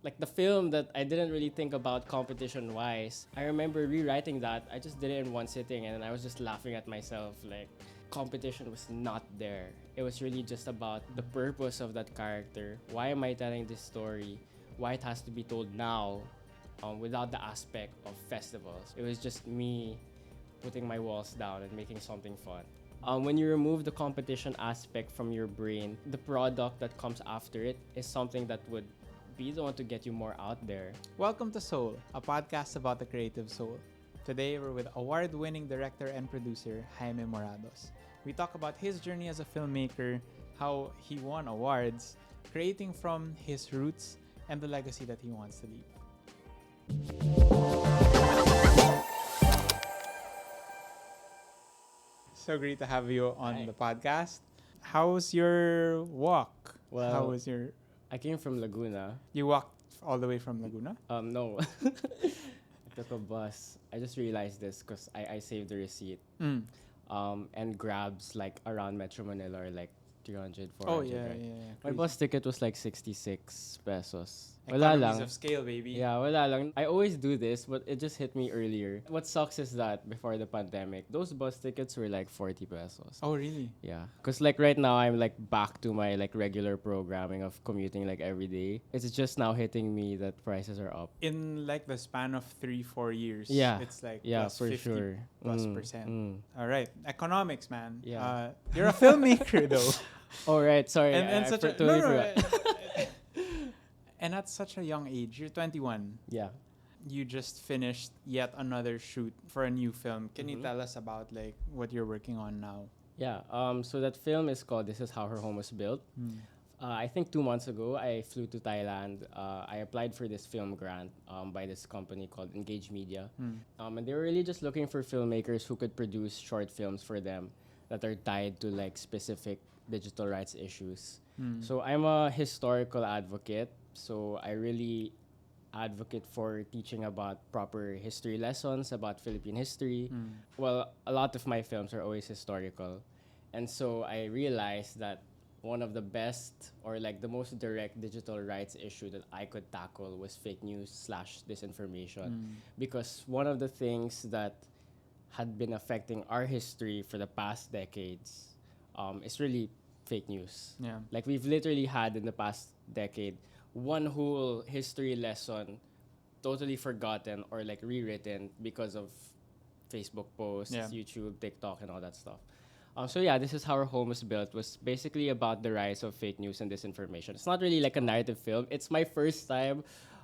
Like the film that I didn't really think about competition wise. I remember rewriting that. I just did it in one sitting and I was just laughing at myself. Like competition was not there. It was really just about the purpose of that character. Why am I telling this story? Why it has to be told now without the aspect of festivals. It was just me putting my walls down and making something fun. When you remove the competition aspect from your brain, the product that comes after it is something that would be the one to get you more out there. Welcome to Soul, a podcast about the creative soul. Today, we're with award-winning director and producer Jaime Morados. We talk about his journey as a filmmaker, how he won awards, creating from his roots, and the legacy that he wants to leave. So great to have you on the podcast. How's your walk? Well, How was your... I came from Laguna. You walked all the way from Laguna? No. I took a bus. I just realized this because I saved the receipt. And grabs like around Metro Manila are like 300, 400. Oh, yeah, right? yeah. My bus ticket was like 66 pesos. Economies of scale, baby. Yeah, wala lang. I always do this, but it just hit me earlier. What sucks is that before the pandemic, those bus tickets were like 40 pesos. Oh, really? Yeah. Because like right now, I'm like back to my like regular programming of commuting like every day. It's just now hitting me that prices are up. In like the span of 3-4 years, Yeah. it's like Yeah, plus for 50 sure. plus percent. All right. Economics, man. Yeah. You're a filmmaker, though. Oh, right. Sorry. and I such a... totally No, forgot. And at such a young age, you're 21. Yeah. You just finished yet another shoot for a new film. Can you tell us about like what you're working on now? Yeah. So that film is called This Is How Her Home Was Built. I think 2 months ago, I flew to Thailand. I applied for this film grant by this company called Engage Media. And they were really just looking for filmmakers who could produce short films for them that are tied to like specific digital rights issues. So I'm a historical advocate. So I really advocate for teaching about proper history lessons about Philippine history. Well, a lot of my films are always historical. And so I realized that one of the best or like the most direct digital rights issue that I could tackle was fake news / disinformation. Because one of the things that had been affecting our history for the past decades is really fake news. Yeah. Like we've literally had in the past decade one whole history lesson totally forgotten or like rewritten because of Facebook posts, YouTube, TikTok, and all that stuff. So yeah, This Is How Our Home Was Built was basically about the rise of fake news and disinformation. It's not really like a narrative film. It's my first time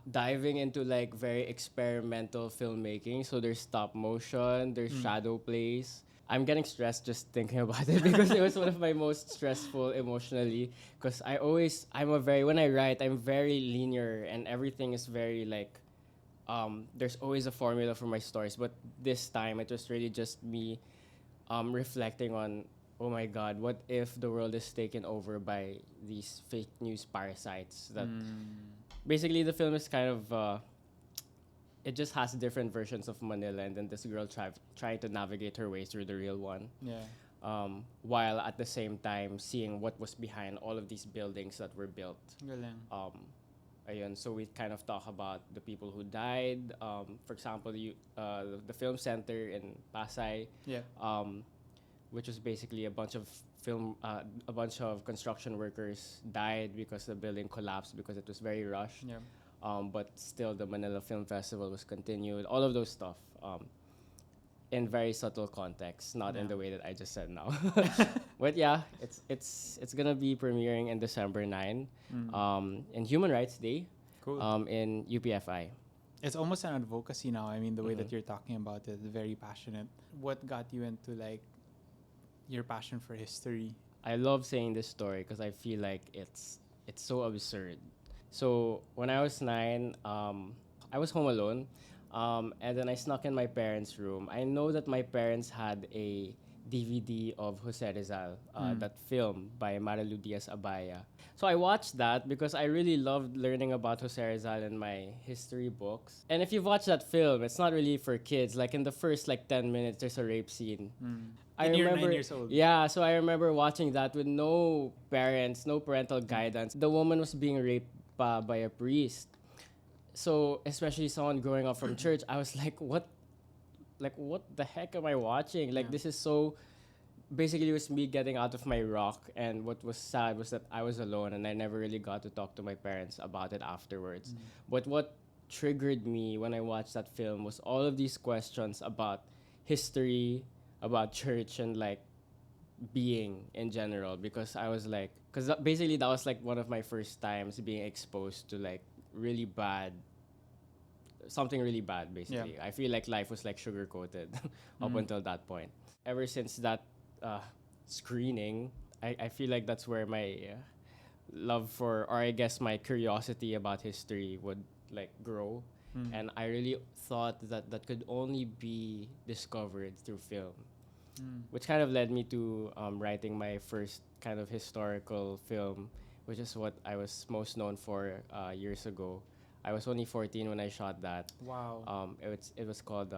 diving into like very experimental filmmaking. So there's stop motion, there's shadow plays. I'm getting stressed just thinking about it because it was one of my most stressful emotionally. Because when I write, I'm very linear and everything is very like, there's always a formula for my stories. But this time it was really just me reflecting on, oh my God, what if the world is taken over by these fake news parasites that basically the film is kind of, it just has different versions of Manila and then this girl trying to navigate her way through the real one. Yeah. While at the same time seeing what was behind all of these buildings that were built. Galing. Ayun, so we kind of talk about the people who died. For example, the film center in Pasay, which was basically a bunch of construction workers died because the building collapsed because it was very rushed. Yeah. But still, the Manila Film Festival was continued. All of those stuff, in very subtle context, not in the way that I just said now. But yeah, it's gonna be premiering in December 9, in Human Rights Day, Cool. in UPFI. It's almost an advocacy now. I mean, the way that you're talking about it, very passionate. What got you into like your passion for history? I love saying this story because I feel like it's so absurd. So when I was 9, I was home alone, and then I snuck in my parents' room. I know that my parents had a DVD of Jose Rizal, that film by Marilu Diaz-Abaya. So I watched that because I really loved learning about Jose Rizal in my history books. And if you've watched that film, it's not really for kids. Like in the first like 10 minutes, there's a rape scene. You're 9 years old. Yeah, so I remember watching that with no parents, no parental guidance. The woman was being raped by a priest. So especially someone growing up from church, I was what the heck am I watching? Like this is so basically it was me getting out of my rock, and what was sad was that I was alone and I never really got to talk to my parents about it afterwards. But what triggered me when I watched that film was all of these questions about history, about church, and like being in general, because I was like, because basically that was like one of my first times being exposed to like really bad, something really bad basically. I feel like life was like sugar coated up until that point. Ever since that uh, screening, I feel like that's where my love for, or I guess my curiosity about history would like grow. And I really thought that that could only be discovered through film, which kind of led me to writing my first kind of historical film, which is what I was most known for years ago. I was only 14 when I shot that. Wow. It was called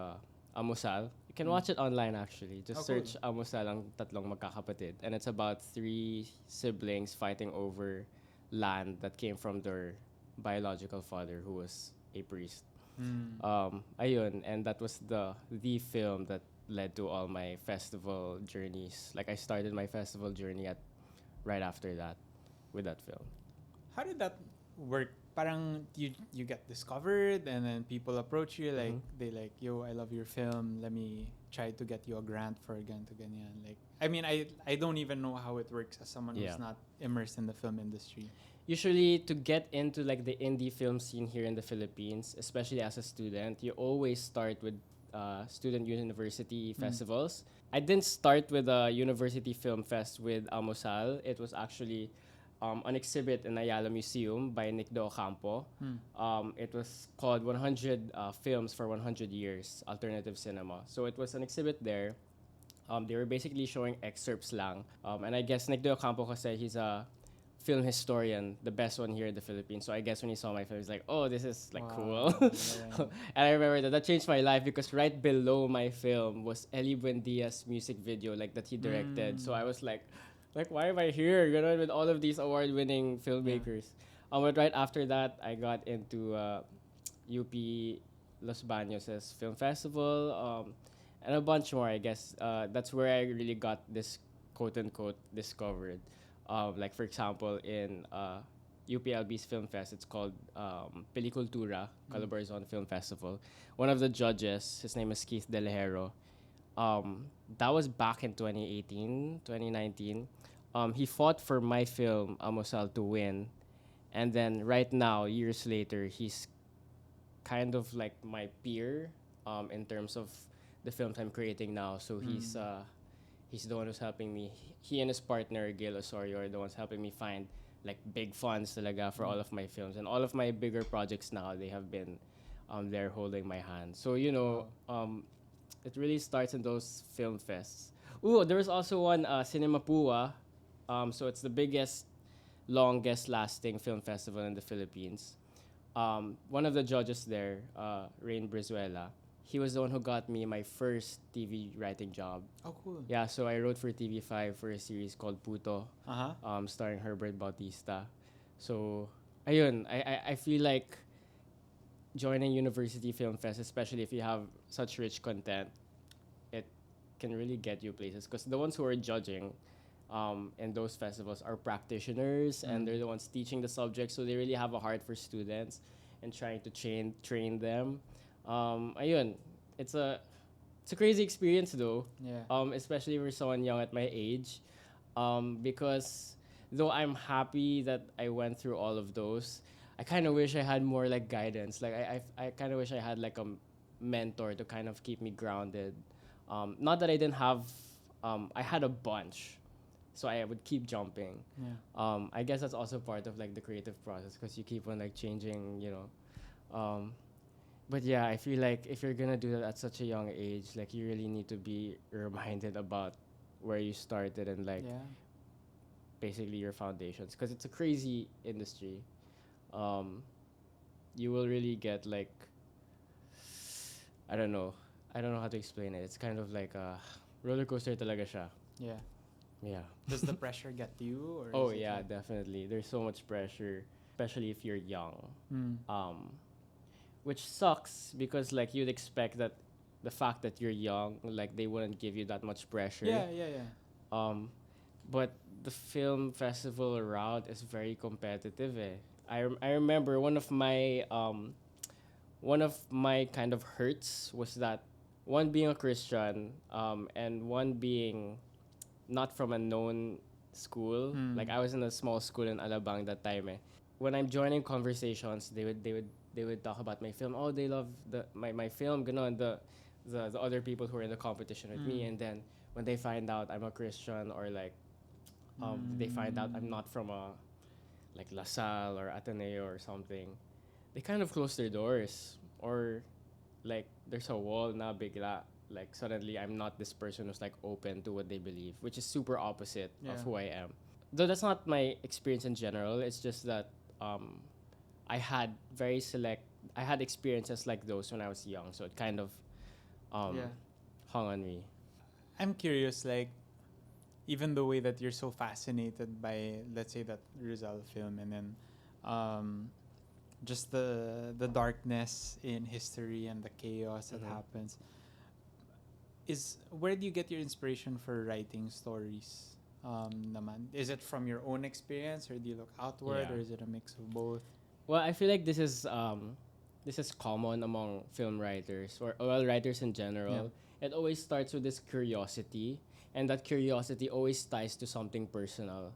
Amusal. You can watch it online actually. Just search Amusal ang tatlong magkakapatid, and it's about three siblings fighting over land that came from their biological father, who was a priest. Ayun, and that was the film that led to all my festival journeys. Like I started my festival journey at right after that with that film. How did that work? Parang you get discovered and then people approach you like they like, yo, I love your film, let me try to get you a grant for ganito ganyan. Like I mean I don't even know how it works as someone who's not immersed in the film industry. Usually to get into like the indie film scene here in the Philippines, especially as a student, you always start with student university festivals. I didn't start with a university film fest with Almosal. It was actually an exhibit in Ayala Museum by Nick De Ocampo. It was called 100 Films for 100 Years, Alternative Cinema. So it was an exhibit there. They were basically showing excerpts lang. And I guess Nick De Ocampo kasi he's a film historian, the best one here in the Philippines. So I guess when he saw my film, he's like, oh, this is like cool. And I remember that changed my life because right below my film was Eli Buendia's music video like that he directed. So I was like, why am I here? You know, with all of these award-winning filmmakers. But right after that, I got into UP Los Baños' film festival, and a bunch more. I guess that's where I really got this quote-unquote discovered. Like for example, in UPLB's Film Fest, it's called Pelicultura, Calabarzon Film Festival. One of the judges, his name is Keith Delhero. That was back in 2018, 2019. He fought for my film, Amosal, to win. And then right now, years later, he's kind of like my peer in terms of the films I'm creating now. So he's the one who's helping me. He and his partner, Gail Osorio, are the ones helping me find like big funds talaga for all of my films. And all of my bigger projects now, they have been there holding my hand. So, you know, it really starts in those film fests. Ooh, there was also one, Cinema Pua. So it's the biggest, longest lasting film festival in the Philippines. One of the judges there, Rain Brizuela, he was the one who got me my first TV writing job. Oh, cool. Yeah, so I wrote for TV5 for a series called Puto, starring Herbert Bautista. So, ayun, I feel like joining University Film Fest, especially if you have such rich content, it can really get you places. Because the ones who are judging in those festivals are practitioners and they're the ones teaching the subject. So they really have a heart for students and trying to train them. Ayun, it's a crazy experience though. Yeah. Especially for someone young at my age. Because though I'm happy that I went through all of those, I kind of wish I had more like guidance. Like I kind of wish I had like a mentor to kind of keep me grounded. Not that I didn't have, I had a bunch, so I would keep jumping. Yeah. I guess that's also part of like the creative process because you keep on like changing, you know. But yeah, I feel like if you're gonna do that at such a young age, like you really need to be reminded about where you started and like basically your foundations, because it's a crazy industry. You will really get like, I don't know how to explain it. It's kind of like a roller coaster talaga siya. Yeah. Yeah. Does the pressure get to you? Or Oh is it yeah, like definitely. There's so much pressure, especially if you're young. which sucks because like you'd expect that the fact that you're young, like they wouldn't give you that much pressure. Yeah. Um, but the film festival route is very competitive. Eh. I remember one of my kind of hurts was that one being a Christian, and one being not from a known school. Like I was in a small school in Alabang that time. Eh. When I'm joining conversations, they would talk about my film. Oh, they love my film. Ganon, the other people who are in the competition with me, and then when they find out I'm a Christian or like they find out I'm not from a like La Salle or Ateneo or something, they kind of close their doors, or like there's a wall na bigla. Like suddenly I'm not this person who's like open to what they believe, which is super opposite of who I am. Though that's not my experience in general. It's just that I had I had experiences like those when I was young, so it kind of hung on me. I'm curious, like, even the way that you're so fascinated by, let's say, that Rizal film, and then just the darkness in history and the chaos that happens, is where do you get your inspiration for writing stories? Naman, is it from your own experience, or do you look outward, or is it a mix of both? Well, I feel like this is common among film writers or well writers in general. It always starts with this curiosity, and that curiosity always ties to something personal.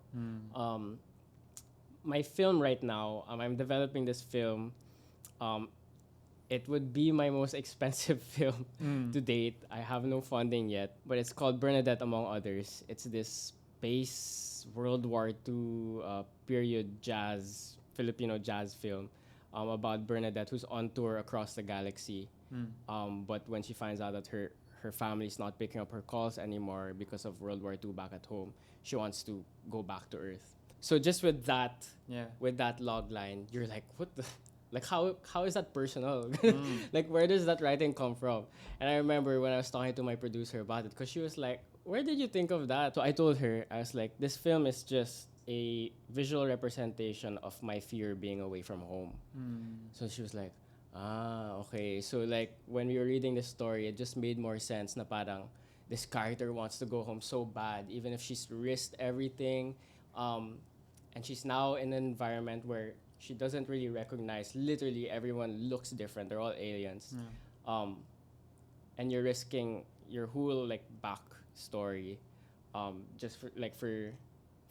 My film right now, I'm developing this film. It would be my most expensive film to date. I have no funding yet, but it's called Bernadette Among Others. It's this space World War II period jazz, Filipino jazz film about Bernadette, who's on tour across the galaxy. But when she finds out that her family's not picking up her calls anymore because of World War II back at home, she wants to go back to Earth. So just with that log line, you're like, what the... Like, how is that personal? Like, where does that writing come from? And I remember when I was talking to my producer about it, because she was like, where did you think of that? So I told her, I was like, this film is just a visual representation of my fear being away from home. So she was like, okay. So, like, when we were reading the story, it just made more sense na parang this character wants to go home so bad, even if she's risked everything. And she's now in an environment where she doesn't really recognize. Literally, everyone looks different. They're all aliens. And you're risking your whole like back story, just for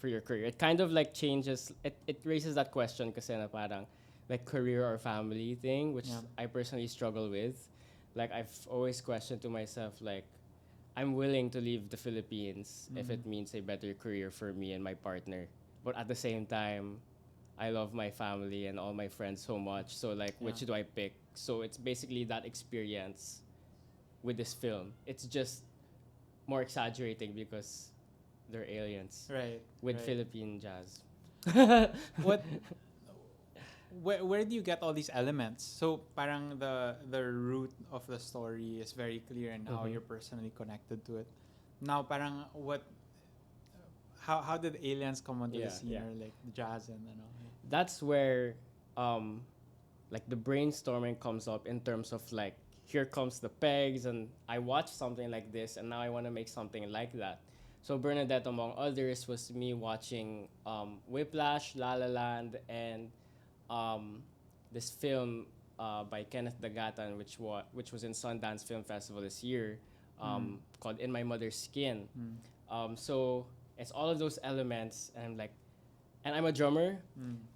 your career. It kind of like changes. It raises that question kasi na parang like career or family thing, which I personally struggle with. Like I've always questioned to myself like, I'm willing to leave the Philippines if it means a better career for me and my partner. But at the same time, I love my family and all my friends so much. So like, which do I pick? So it's basically that experience with this film. It's just more exaggerating because they're aliens. Right. With Philippine jazz. What? Where do you get all these elements? So parang the root of the story is very clear and how you're personally connected to it. Now parang what? How did aliens come onto the scene, or like jazz and all? That's where like the brainstorming comes up in terms of like, here comes the pegs and I watched something like this and now I want to make something like that. So Bernadette Among Others was me watching Whiplash, La La Land, and this film by Kenneth Dagatan, which was in Sundance Film Festival this year, called In My Mother's Skin. So it's all of those elements, and I'm like, and I'm a drummer,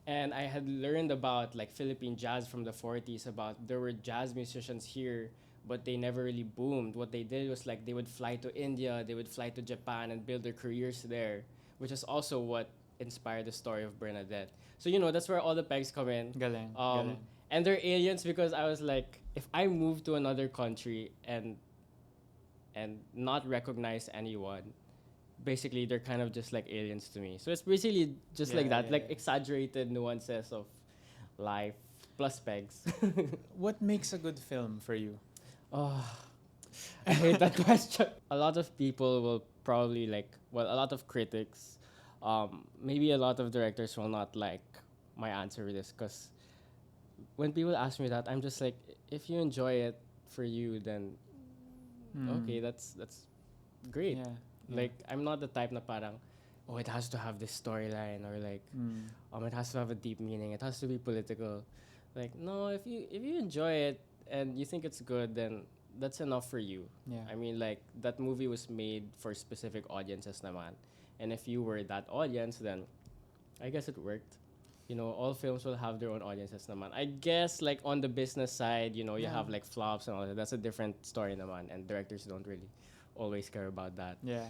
and I had learned about like Philippine jazz from the 40s, about there were jazz musicians here, but they never really boomed. What they did was like they would fly to India, they would fly to Japan and build their careers there, which is also what inspired the story of Bernadette. So, you know, that's where all the pegs come in. Galing. And they're aliens because I was like, if I move to another country and not recognize anyone, basically they're kind of just like aliens to me. So it's basically just like that, exaggerated nuances of life plus pegs. What makes a good film for you? Oh, I hate that question. A lot of people will probably like, well, a lot of critics, maybe a lot of directors will not like my answer to this because when people ask me that, I'm just like, if you enjoy it for you, then okay, that's great. Yeah. Like, I'm not the type na parang, oh, it has to have this storyline, or like, it has to have a deep meaning. It has to be political. Like, no, if you enjoy it and you think it's good, then that's enough for you. Yeah. I mean, like, that movie was made for specific audiences naman. And if you were that audience, then I guess it worked. You know, all films will have their own audiences naman. I guess, like, on the business side, you know, you have like flops and all that. That's a different story naman, and directors don't really always care about that. Yeah.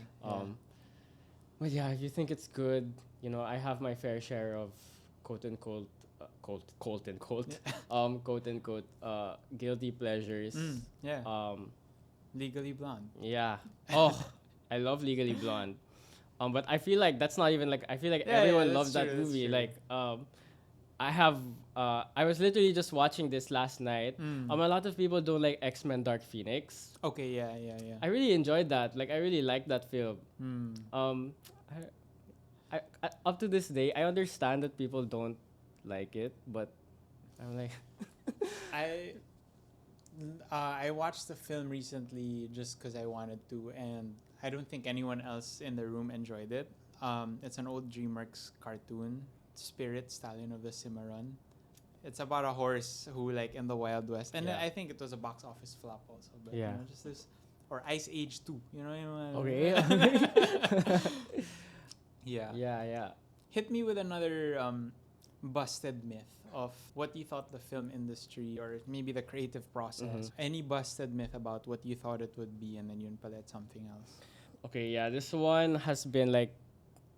But yeah, if you think it's good, you know, I have my fair share of quote unquote quote unquote guilty pleasures. Yeah. Legally Blonde. Yeah. Oh, I love Legally Blonde. But I feel like that's not even like, I feel like Yeah, everyone that's loves that true, that's movie. true. Like I was literally just watching this last night. A lot of people don't like X-Men Dark Phoenix. Okay, yeah. I really enjoyed that. Like, I really liked that film. I up to this day, I understand that people don't like it, but I'm like, I watched the film recently just because I wanted to, and I don't think anyone else in the room enjoyed it. It's an old DreamWorks cartoon, Spirit, Stallion of the Cimarron. It's about a horse who, like, in the Wild West, and Yeah. I think it was a box office flop also. But, Yeah. you know, just this, or Ice Age 2. You know. okay. Yeah. Yeah. Hit me with another busted myth of what you thought the film industry, or maybe the creative process. Any busted myth about what you thought it would be, and then yun pala it's something else. Okay, yeah, this one has been like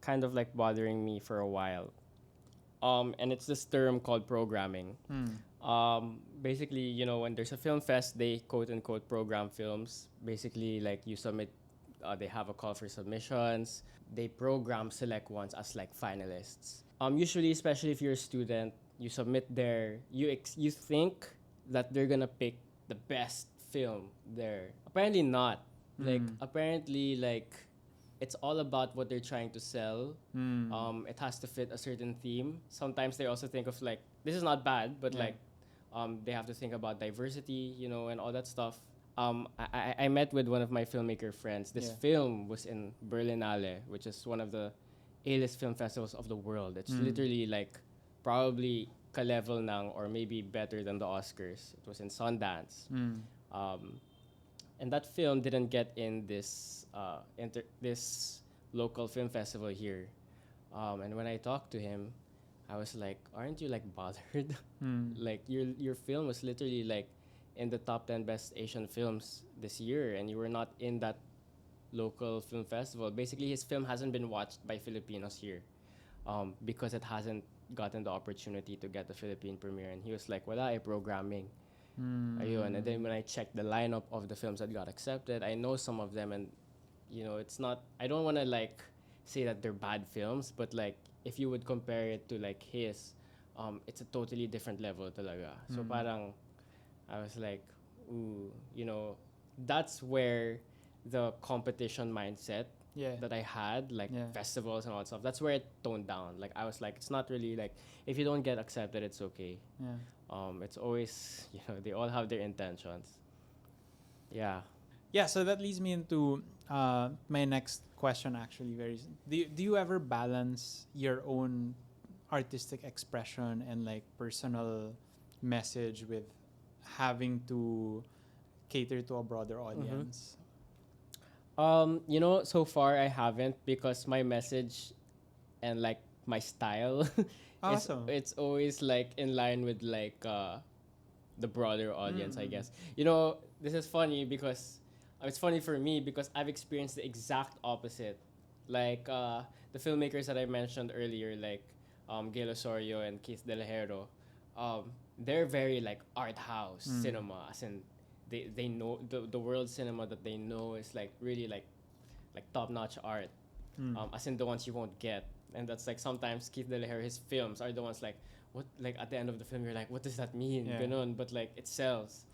kind of like bothering me for a while. And it's this term called programming. Basically, you know, when there's a film fest, they quote unquote program films. Basically, like, you submit, they have a call for submissions. They program select ones as like finalists. Usually, especially if you're a student, you submit there. You think that they're gonna pick the best film there. Apparently not. Like, apparently, like, it's all about what they're trying to sell. It has to fit a certain theme. Sometimes they also think of, like, this is not bad, but like, they have to think about diversity, you know, and all that stuff. I met with one of my filmmaker friends. This film was in Berlinale, which is one of the A-list film festivals of the world. It's literally like probably ka-level nang, or maybe better than the Oscars. It was in Sundance. And that film didn't get in this this local film festival here. And when I talked to him, I was like, aren't you like bothered? Like, your film was literally like in the top 10 best Asian films this year, and you were not in that local film festival. Basically, his film hasn't been watched by Filipinos here, because it hasn't gotten the opportunity to get the Philippine premiere. And he was like, wala eh, programming. Ayun. And then when I checked the lineup of the films that got accepted, I know some of them, and you know, it's not, I don't want to like say that they're bad films, but like, if you would compare it to like his, it's a totally different level talaga. So parang I was like, ooh, you know, that's where the competition mindset that I had, like festivals and all that stuff, that's where it toned down. Like, I was like, it's not really like, if you don't get accepted, it's okay. It's always, you know, they all have their intentions. Yeah. Yeah, so that leads me into my next question, actually. Do you ever balance your own artistic expression and like personal message with having to cater to a broader audience? You know, so far I haven't, because my message and like my style Awesome. it's always like in line with like the broader audience, I guess. You know, this is funny because it's funny for me because I've experienced the exact opposite. Like the filmmakers that I mentioned earlier, like Gail Osorio and Keith De La Hero, they're very like art house cinema, as in they know the world cinema that they know is like really like top notch art, as in the ones you won't get. And that's like sometimes Keith De La Hero, his films are the ones like, what, like at the end of the film you're like, what does that mean? Ganon, but like it sells.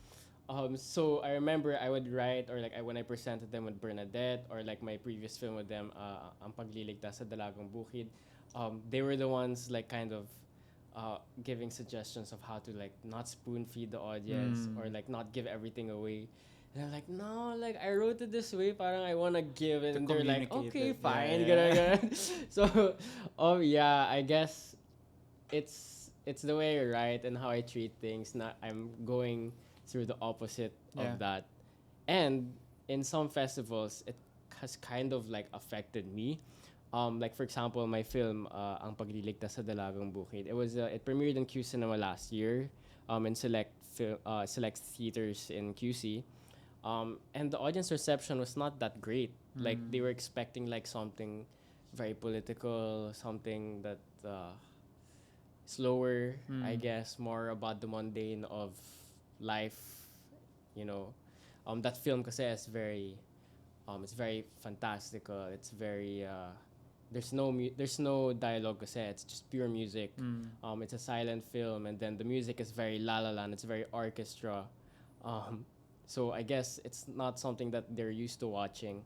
So I remember I would write, or like when I presented them with Bernadette, or like my previous film with them, Ang Pagliligtas sa Dalagang Bukid, they were the ones like kind of giving suggestions of how to like not spoon feed the audience or like not give everything away. And I'm like, no, like I wrote it this way, parang I wanna give it, To and they're like, okay, communicate it. fine, Yeah, yeah. gonna. So, yeah, I guess it's the way I write and how I treat things. Not I'm going through the opposite Yeah. of that, and in some festivals, it has kind of like affected me. Like for example, my film, Ang Pagliligtas sa Dalagang Bukid. It premiered in Q Cinema last year, in select theaters in QC. And the audience reception was not that great. Like they were expecting like something very political, something that slower, I guess, more about the mundane of life. You know, that film kasi is very, it's very fantastical. It's very there's no dialogue kasi it's just pure music. It's a silent film, and then the music is very la la la. It's very orchestra. So I guess it's not something that they're used to watching.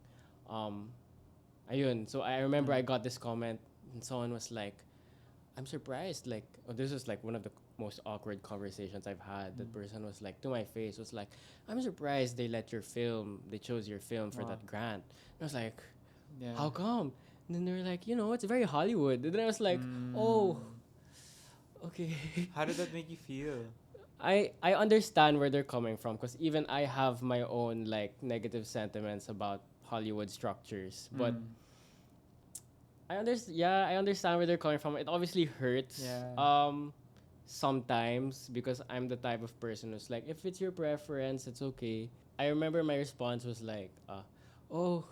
Ayun. So I remember I got this comment, and someone was like, "I'm surprised." Like, this was like one of the most awkward conversations I've had. That person was like, to my face, was like, "I'm surprised they chose your film for that grant." And I was like, "How come?" And then they were like, "It's very Hollywood." And then I was like, "Oh, okay." How did that make you feel? I understand where they're coming from, because even I have my own like negative sentiments about Hollywood structures, but I understand where they're coming from. It obviously hurts. Yeah. Sometimes, because I'm the type of person who's like, if it's your preference, it's okay. I remember my response was like, "Oh,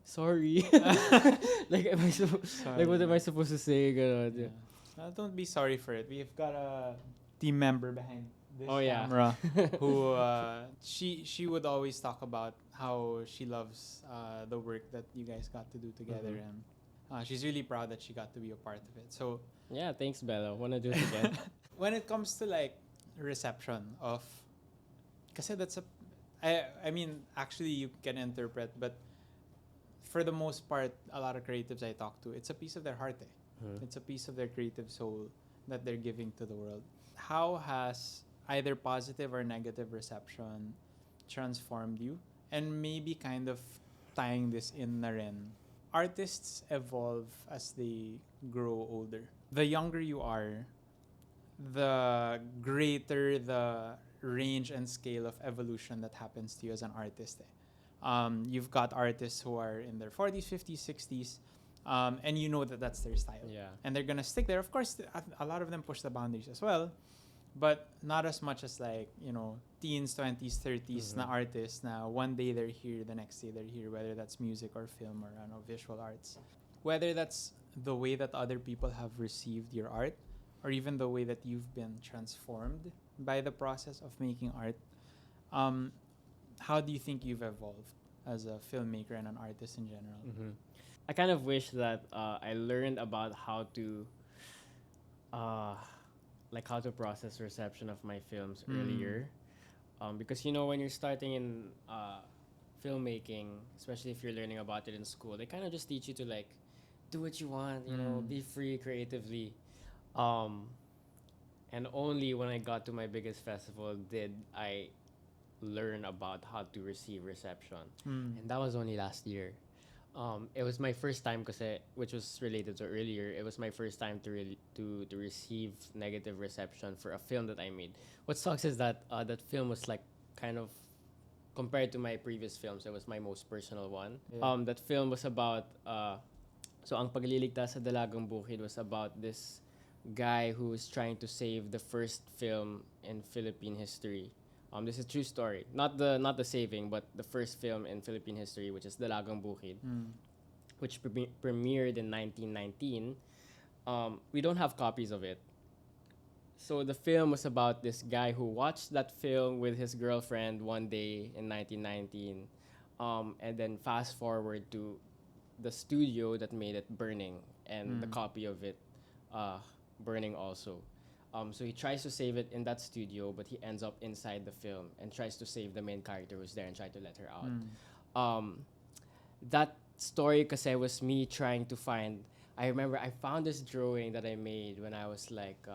sorry." Like, like what am I supposed to say? Yeah. Don't be sorry for it. We've got a team member behind this camera who she would always talk about how she loves the work that you guys got to do together, and she's really proud that she got to be a part of it. So yeah, thanks, Bella. Wanna do it again? when it comes to like reception of, kasi that's I mean actually you can interpret, but for the most part, a lot of creatives I talk to, it's a piece of their heart. It's a piece of their creative soul that they're giving to the world. How has either positive or negative reception transformed you? And maybe kind of tying this in na rin, artists evolve as they grow older. The younger you are, the greater the range and scale of evolution that happens to you as an artist. You've got artists who are in their 40s, 50s, 60s, and you know that that's their style. Yeah. And they're going to stick there. Of course, a lot of them push the boundaries as well, but not as much as like, teens, 20s, 30s na artists na one day they're here, the next day they're here, whether that's music or film or visual arts. Whether that's the way that other people have received your art, or even the way that you've been transformed by the process of making art. How do you think you've evolved as a filmmaker and an artist in general? I kind of wish that I learned about how to how to process reception of my films earlier, because when you're starting in filmmaking, especially if you're learning about it in school, they kind of just teach you to like do what you want, be free creatively. And only when I got to my biggest festival did I learn about how to receive reception, and that was only last year. It was my first time, which was related to earlier. It was my first time to receive negative reception for a film that I made. What sucks is that that film was like kind of, compared to my previous films, it was my most personal one. Yeah. That film was about so Ang Pagliligtas sa Dalagang Bukid was about this guy who was trying to save the first film in Philippine history. This is a true story. Not the saving, but the first film in Philippine history, which is Dalagang Bukid, which premiered in 1919. We don't have copies of it. So the film was about this guy who watched that film with his girlfriend one day in 1919, and then fast forward to the studio that made it burning, and the copy of it burning also. So he tries to save it in that studio, but he ends up inside the film and tries to save the main character who's there and try to let her out. That story kasi was me trying to find I remember I found this drawing that I made when I was like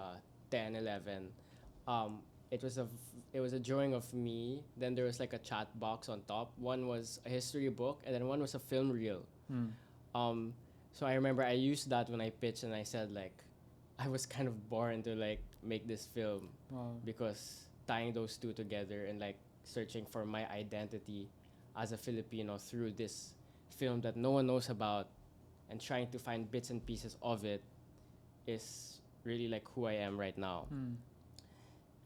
10, 11. Um, it was a drawing of me. Then there was like a chat box on top. One was a history book, and then one was a film reel. Um, so I remember I used that when I pitched, and I said like, I was kind of born to like make this film because tying those two together and like searching for my identity as a Filipino through this film that no one knows about and trying to find bits and pieces of it is really like who I am right now.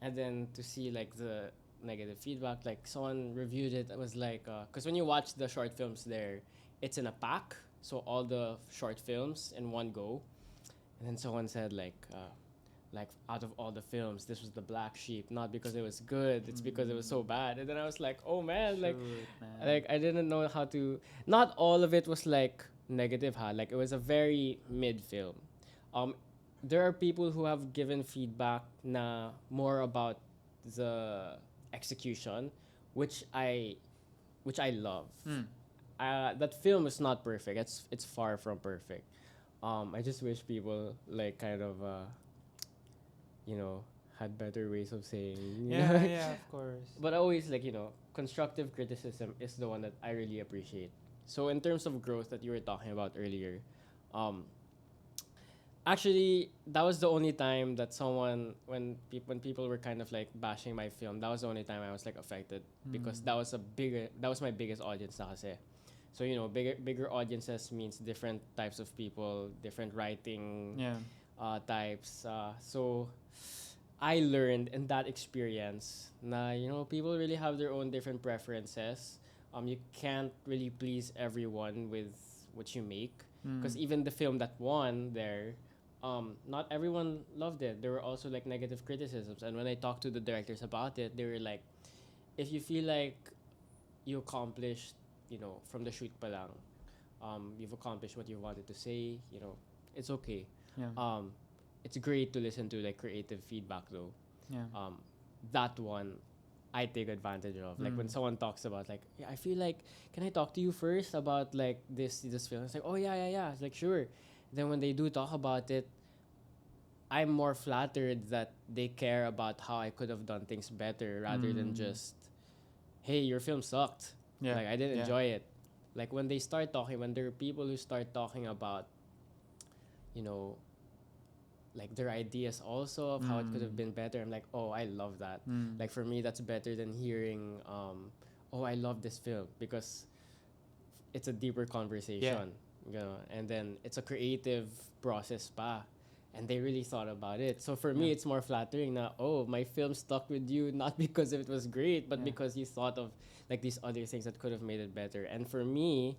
And then to see like the negative feedback, like someone reviewed it, it was like, because when you watch the short films there, it's in a pack, so all the short films in one go. And then someone said like out of all the films, this was the black sheep, not because it was good, it's because it was so bad. And then I was like, oh man, like I didn't know how to. Not all of it was like negative, like it was a very mid film. There are people who have given feedback na more about the execution, which I love. That film is not perfect. It's far from perfect. I just wish people like kind of had better ways of saying. Yeah, of course. But always like constructive criticism is the one that I really appreciate. So in terms of growth that you were talking about earlier, actually that was the only time that someone when people were kind of like bashing my film, that was the only time I was like affected because that was my biggest audience na kasi. So bigger audiences means different types of people, different writing types. So I learned in that experience na people really have their own different preferences. You can't really please everyone with what you make because even the film that won there, not everyone loved it. There were also like negative criticisms, and when I talked to the directors about it, they were like, if you feel like you accomplished from the shoot pa lang, you've accomplished what you wanted to say, it's okay. It's great to listen to like creative feedback though. That one I take advantage of. Like when someone talks about like, I feel like, can I talk to you first about like this film? It's like, oh yeah. It's like, sure. Then when they do talk about it, I'm more flattered that they care about how I could have done things better rather than just, hey, your film sucked. Like I didn't enjoy it. Like when they start talking, when there are people who start talking about, like their ideas also of how it could have been better, I'm like, oh, I love that. Like for me, that's better than hearing, oh, I love this film, because it's a deeper conversation, and then it's a creative process pa. And they really thought about it. So for me, it's more flattering na, oh, my film stuck with you, not because it was great, but because you thought of like these other things that could have made it better. And for me,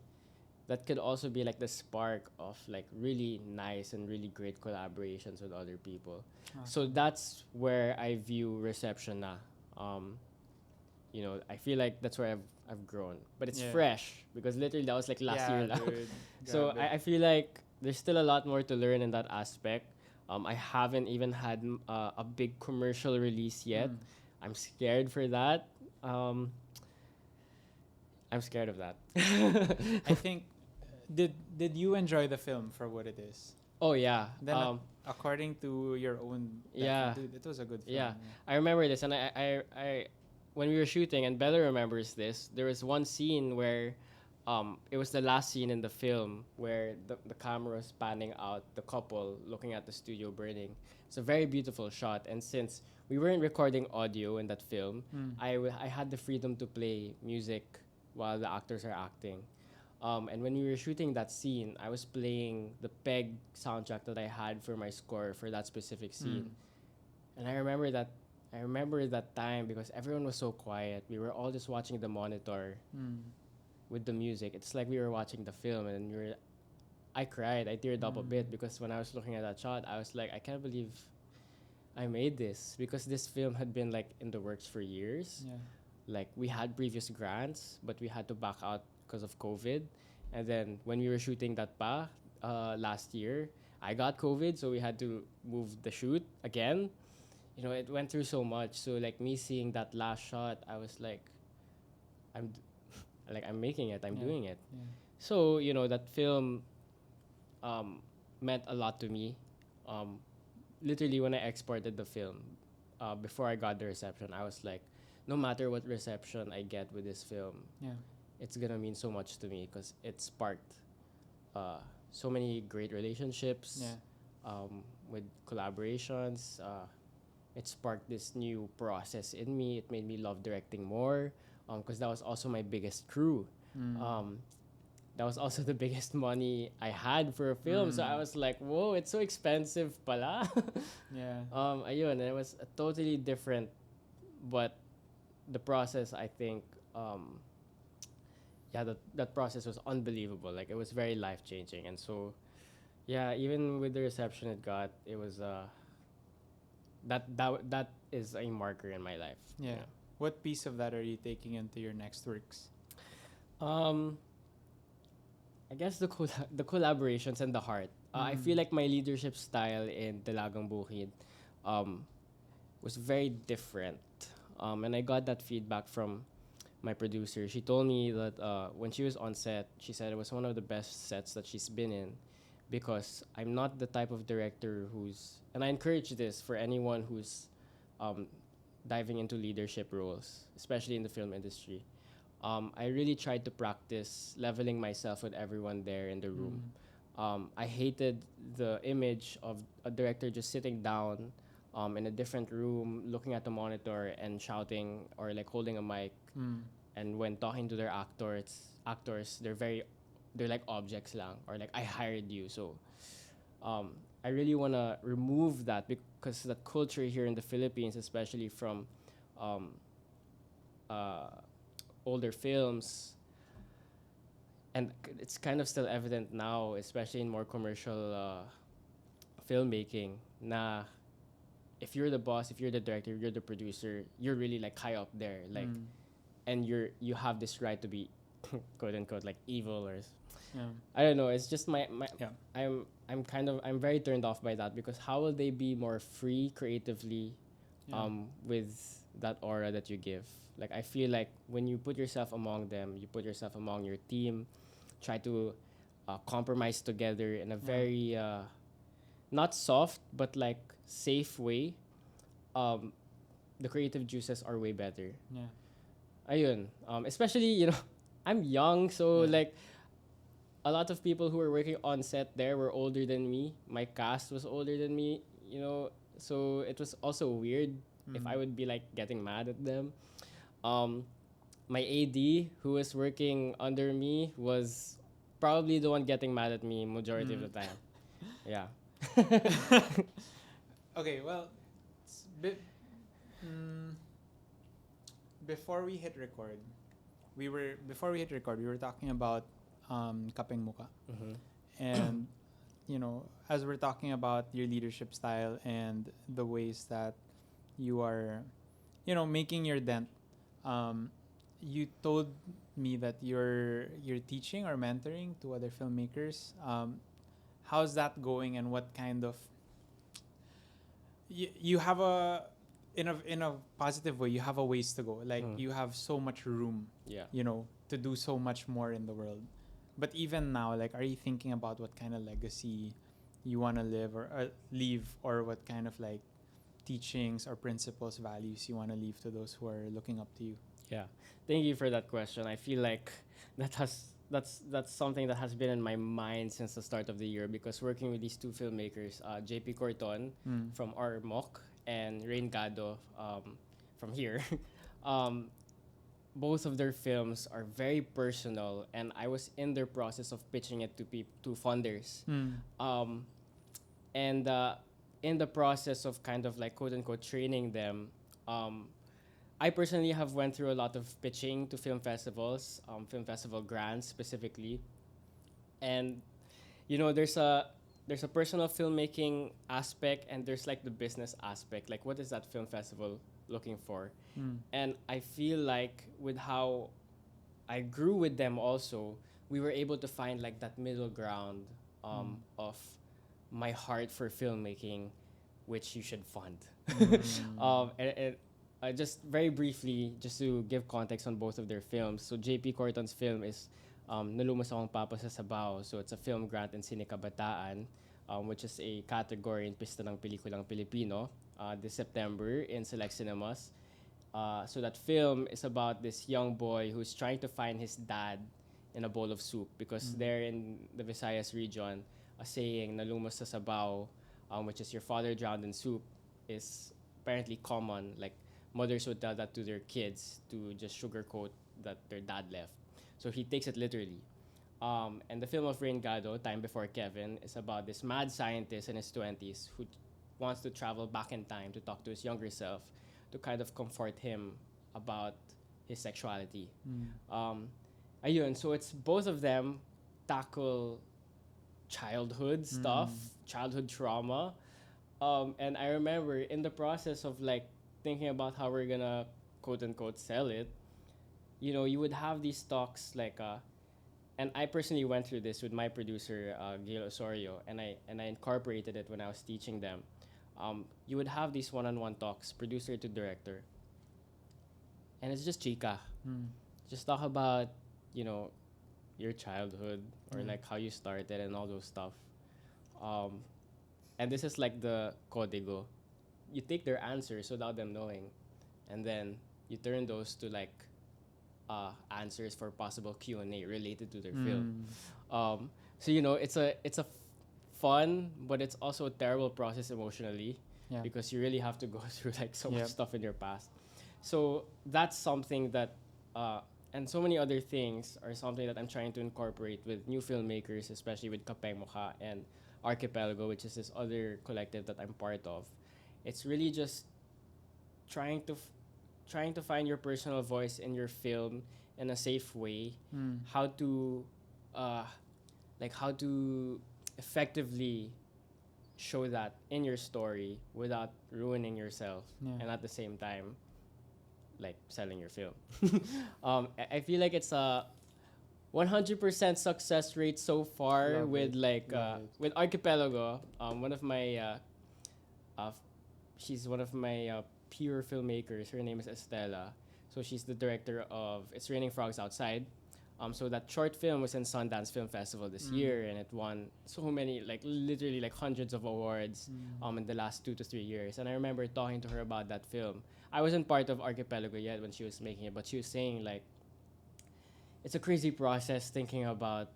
that could also be like the spark of like really nice and really great collaborations with other people. So that's where I view reception na. I feel like that's where I've grown. But it's fresh because literally that was like last year now. So I feel like there's still a lot more to learn in that aspect. I haven't even had a big commercial release yet. I'm scared for that. I'm scared of that. I think, did you enjoy the film for what it is? Oh yeah. Then according to your own dude, it was a good film. Yeah. I remember this, and I when we were shooting, and Bella remembers this, there was one scene where it was the last scene in the film where the camera was panning out the couple looking at the studio burning. It's a very beautiful shot, and since we weren't recording audio in that film, I had the freedom to play music while the actors are acting. And when we were shooting that scene, I was playing the PEG soundtrack that I had for my score for that specific scene. And I remember that time because everyone was so quiet. We were all just watching the monitor with the music. It's like we were watching the film, and I cried. I teared up a bit because when I was looking at that shot, I was like, I can't believe I made this, because this film had been like in the works for years. Like we had previous grants, but we had to back out because of COVID. And then when we were shooting that last year, I got COVID, so we had to move the shoot again. It went through so much. So like me seeing that last shot, I was like, I'm making it. I'm doing it. So that film meant a lot to me. Um, Literally, when I exported the film, before I got the reception, I was like, no matter what reception I get with this film, Yeah. it's gonna mean so much to me because it sparked so many great relationships Yeah. with collaborations. It sparked this new process in me. It made me love directing more because that was also my biggest crew. Um, that was also the biggest money I had for a film. So I was like, whoa, it's so expensive pala. Yeah. Ayun, and it was a totally different, but the process, I think, yeah, that process was unbelievable. Like, it was very life-changing. And so, yeah, even with the reception it got, it was, that is a marker in my life. Yeah. What piece of that are you taking into your next works? Um, I guess the collaborations and the heart. I feel like my leadership style in Dalagang Bukid um, was very different. And I got that feedback from my producer. She told me that when she was on set, she said it was one of the best sets that she's been in because I'm not the type of director who's, and I encourage this for anyone who's um, diving into leadership roles, especially in the film industry. I really tried to practice leveling myself with everyone there in the room. I hated the image of a director just sitting down in a different room, looking at the monitor and shouting or like holding a mic. And when talking to their actors, they're like objects lang or like I hired you. So I really wanna remove that because the culture here in the Philippines, especially from um, uh, older films, and it's kind of still evident now, especially in more commercial filmmaking. Na if you're the boss, if you're the director, if you're the producer, you're really like high up there, like, and you have this right to be, quote unquote, like evil or. I don't know. It's just my. Yeah. I'm very turned off by that because how will they be more free creatively, with that aura that you give? Like I feel like when you put yourself among them, you put yourself among your team, try to compromise together in a very not soft but like safe way. The creative juices are way better. Yeah. Ayun. Especially I'm young, so like a lot of people who were working on set there were older than me. My cast was older than me, so it was also weird if I would be like getting mad at them. My AD who was working under me was probably the one getting mad at me majority of the time. Yeah. Okay, well, it's before we hit record, we were talking about Kapeng Muka. And as we're talking about your leadership style and the ways that you are making your dent, you told me that you're teaching or mentoring to other filmmakers. How's that going, and what kind of you have a in a positive way, you have a ways to go, like you have so much room to do so much more in the world. But even now, like, are you thinking about what kind of legacy you want to live or leave, or what kind of like teachings or principles, values you want to leave to those who are looking up to you? Yeah, thank you for that question. I feel like that's something that has been in my mind since the start of the year because working with these two filmmakers, JP Corton from our mock and Rain Gado from here, both of their films are very personal, and I was in their process of pitching it to funders, and in the process of kind of like quote unquote training them. I personally have went through a lot of pitching to film festivals, film festival grants specifically, and there's a personal filmmaking aspect and there's like the business aspect. Like, what is that film festival looking for? And I feel like with how I grew with them, also we were able to find like that middle ground of my heart for filmmaking, which you should fund. And just very briefly, just to give context on both of their films. So JP Corton's film is Nalumos Akong Papa sa Sabaw. So it's a film grant in Cine Kabataan. which is a category in Pista ng Pelikulang Filipino this September in select cinemas. So that film is about this young boy who's trying to find his dad in a bowl of soup because there in the Visayas region, a saying na lumos sa sabaw, which is your father drowned in soup, is apparently common. Like mothers would tell that to their kids to just sugarcoat that their dad left. So he takes it literally. And the film of Rain Gado, Time Before Kevin, is about this mad scientist in his 20s who wants to travel back in time to talk to his younger self to kind of comfort him about his sexuality. Ayun, so it's both of them tackle childhood stuff, childhood trauma. And I remember in the process of like thinking about how we're gonna quote unquote sell it, you know, you would have these talks like and I personally went through this with my producer Gail Osorio, and I incorporated it when I was teaching them. You would have these one-on-one talks, producer to director, and it's just chica. Just talk about, you know, your childhood or like how you started and all those stuff. And this is like the código. You take their answers without them knowing, and then you turn those to like answers for possible Q&A related to their film. So you know, it's a fun, but it's also a terrible process emotionally because you really have to go through like so much stuff in your past. So that's something that and so many other things are something that I'm trying to incorporate with new filmmakers, especially with Kapeng Mukha and Archipelago, which is this other collective that I'm part of. It's really just trying to find your personal voice in your film in a safe way. How to effectively show that in your story without ruining yourself and at the same time like selling your film. I feel like it's a 100% success rate so far. Love with it. Like with Archipelago. One of my she's one of my peer filmmakers. Her name is Estella. So she's the director of It's Raining Frogs Outside. So that short film was in Sundance Film Festival this year, and it won so many, like literally like hundreds of awards in the last 2 to 3 years. And I remember talking to her about that film. I wasn't part of Archipelago yet when she was making it, but she was saying like it's a crazy process thinking about,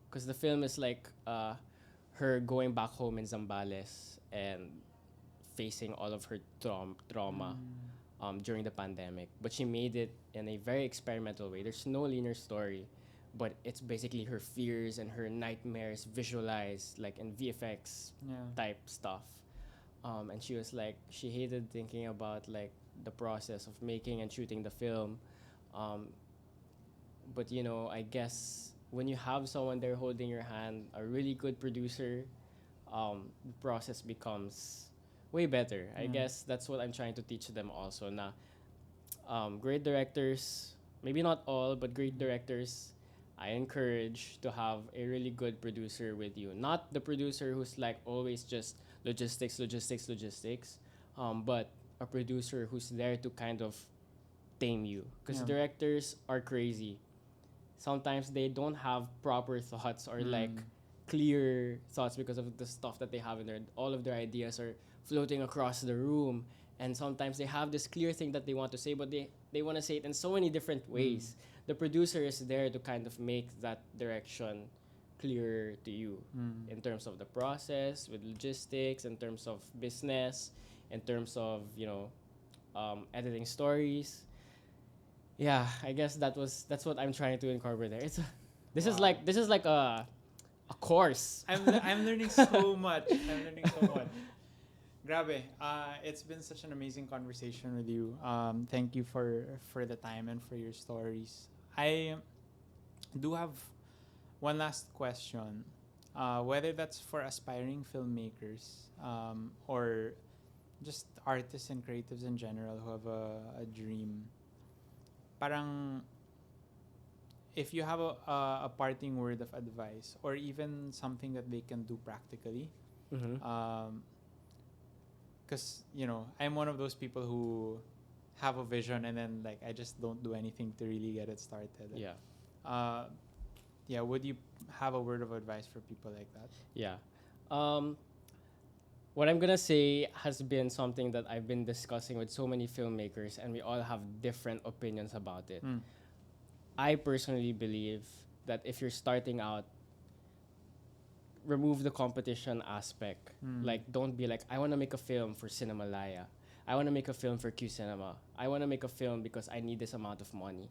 because the film is like her going back home in Zambales and facing all of her trauma during the pandemic, but she made it in a very experimental way. There's no linear story, but it's basically her fears and her nightmares visualized like in VFX type stuff. And she was like, she hated thinking about like the process of making and shooting the film. But you know, I guess when you have someone there holding your hand, a really good producer, the process becomes way better. I guess that's what I'm trying to teach them also. Na, great directors, maybe not all, but great directors, I encourage to have a really good producer with you. Not the producer who's like always just logistics, but a producer who's there to kind of tame you. Because directors are crazy. Sometimes they don't have proper thoughts or like clear thoughts because of the stuff that they have in there. All of their ideas are floating across the room, and sometimes they have this clear thing that they want to say, but they want to say it in so many different ways. The producer is there to kind of make that direction clearer to you in terms of the process, with logistics, in terms of business, in terms of, you know, editing stories. Yeah, I guess that's what I'm trying to incorporate there. This is like a course. I'm learning so much. Grabe. It's been such an amazing conversation with you. Thank you for the time and for your stories. I do have one last question. Whether that's for aspiring filmmakers or just artists and creatives in general who have a dream. Parang if you have a parting word of advice or even something that they can do practically. Because, you know, I'm one of those people who have a vision and then like I just don't do anything to really get it started. Yeah. Would you have a word of advice for people like that? Yeah. Um, what I'm gonna say has been something that I've been discussing with so many filmmakers, and we all have different opinions about it. I personally believe that if you're starting out, remove the competition aspect. Like, don't be like, I want to make a film for Cinemalaya. I want to make a film for Q Cinema. I want to make a film because I need this amount of money.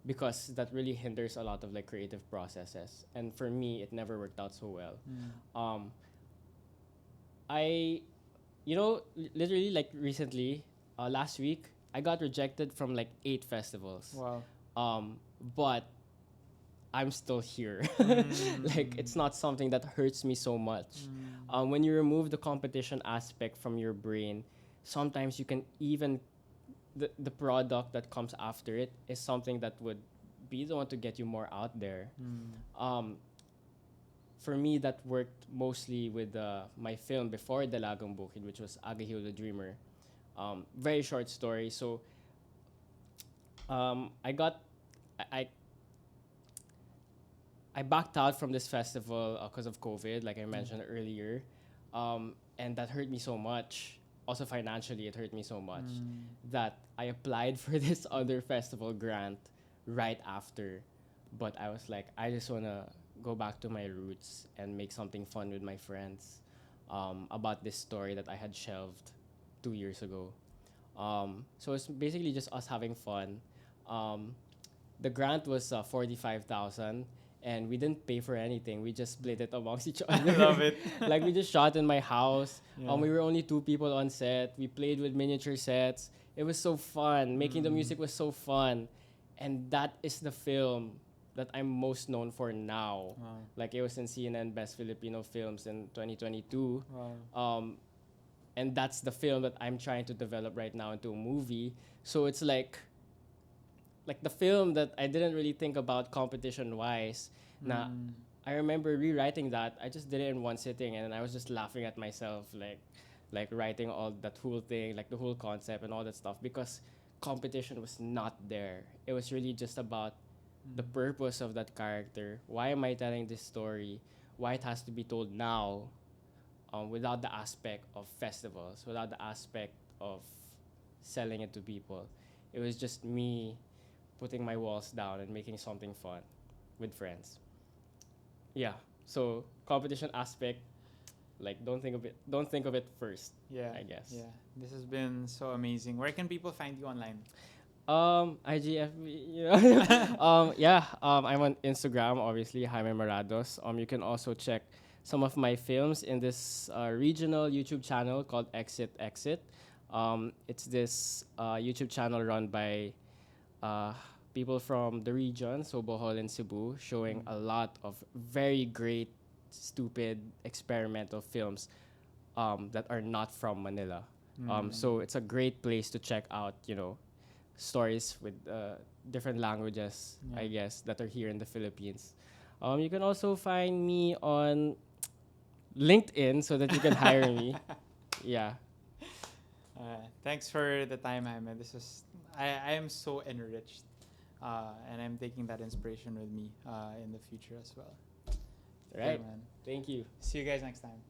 Because that really hinders a lot of like creative processes. And for me, it never worked out so well. I, literally like recently, last week, I got rejected from like 8 festivals. Wow. But I'm still here. Like, it's not something that hurts me so much. When you remove the competition aspect from your brain, sometimes you can even the product that comes after it is something that would be the one to get you more out there. For me, that worked mostly with my film before Dalagang Bukid, which was Agahil the Dreamer. Very short story. So I got I I backed out from this festival because of COVID, like I mentioned earlier, and that hurt me so much. Also financially, it hurt me so much that I applied for this other festival grant right after, but I was like, I just wanna go back to my roots and make something fun with my friends about this story that I had shelved 2 years ago. So it's basically just us having fun. The grant was 45,000, and we didn't pay for anything. We just split it amongst each other. I love it. Like, we just shot in my house. Yeah. We were only 2 people on set. We played with miniature sets. It was so fun. Making the music was so fun, and that is the film that I'm most known for now. Wow. Like, it was in CNN Best Filipino Films in 2022. Wow. And that's the film that I'm trying to develop right now into a movie. So it's like the film that I didn't really think about competition wise. Now, I remember rewriting that. I just did it in one sitting, and I was just laughing at myself, like writing all that whole thing, like the whole concept and all that stuff, because competition was not there. It was really just about the purpose of that character. Why am I telling this story? Why it has to be told now, without the aspect of festivals, without the aspect of selling it to people. It was just me putting my walls down and making something fun with friends. Yeah. So competition aspect, like, don't think of it first. Yeah. I guess. Yeah. This has been so amazing. Where can people find you online? IGFB, I'm on Instagram, obviously, Jaime Morados. You can also check some of my films in this regional YouTube channel called Exit. It's this YouTube channel run by people from the region, so Bohol and Cebu, showing a lot of very great, stupid, experimental films that are not from Manila. So it's a great place to check out, stories with different languages, I guess, that are here in the Philippines. You can also find me on LinkedIn so that you can hire me. Yeah. Thanks for the time, Jaime. I am so enriched, and I'm taking that inspiration with me in the future as well. Right. Yeah, man. Thank you. See you guys next time.